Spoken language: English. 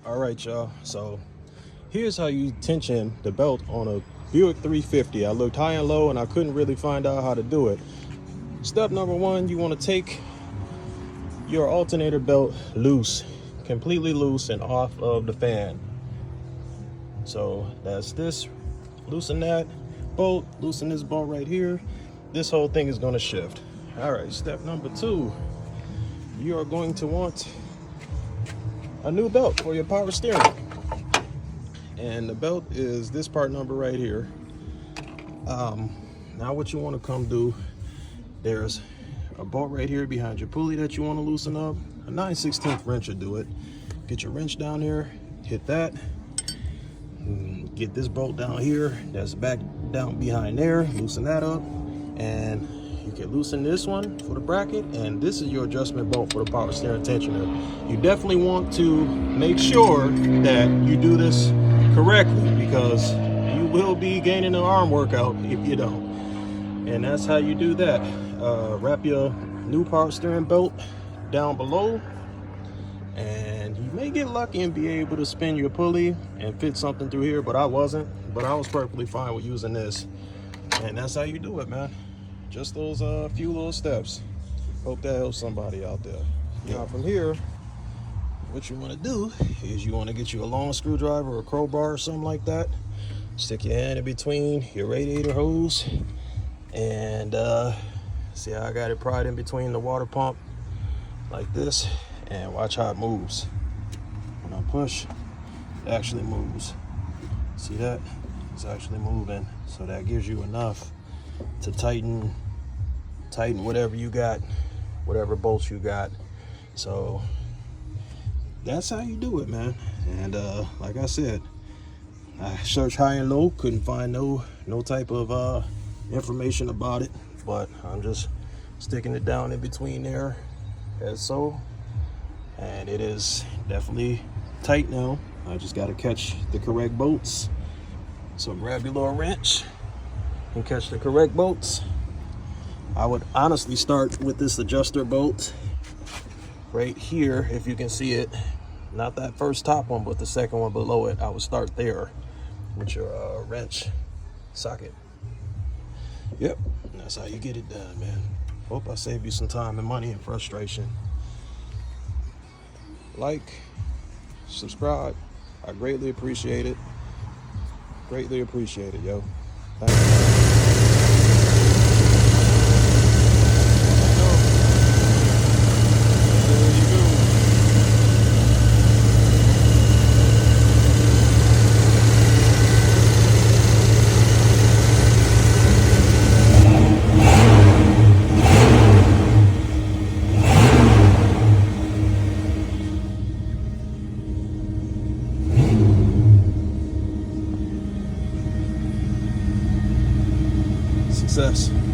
All right, y'all. So here's how you tension the belt on a Buick 350. I looked high and low and I couldn't really find out how to do it. Step number one, you want to take your alternator belt loose, completely loose and off of the fan. So that's this. Loosen that bolt, loosen this bolt right here. This whole thing is going to shift. All right, step number two, you are going to want a new belt for your power steering. And the belt is this part number right here. Now what you want to come do, there's a bolt right here behind your pulley that you want to loosen up. A 9/16 wrench will do it. Get your wrench down here, hit that, get this bolt down here that's back down behind there, loosen that up, and you can loosen this one for the bracket, and this is your adjustment bolt for the power steering tensioner. You definitely want to make sure that you do this correctly, because you will be gaining an arm workout if you don't. And that's how you do that. Wrap your new power steering belt down below, and you may get lucky and be able to spin your pulley and fit something through here, but I wasn't. But I was perfectly fine with using this. And that's how you do it, man. Just those few little steps. Hope that helps somebody out there. Now from here, what you want to do is you want to get you a long screwdriver or a crowbar or something like that. Stick your hand in between your radiator hose, and see how I got it pried in between the water pump like this, and watch how it moves. When I push, it actually moves. See that? It's actually moving. So that gives you enough to tighten whatever you got, whatever bolts you got. So that's how you do it, man. And like I said, I searched high and low, couldn't find no type of information about it, but I'm just sticking it down in between there as so, and it is definitely tight now. I just got to catch the correct bolts. So grab your little wrench and catch the correct bolts. I would honestly start with this adjuster bolt right here, if you can see it. Not that first top one, but the second one below it. I would start there with your wrench socket. Yep, and that's how you get it done, man. Hope I saved you some time and money and frustration. Like, subscribe. I greatly appreciate it. Greatly appreciate it, yo. Thank you. Success.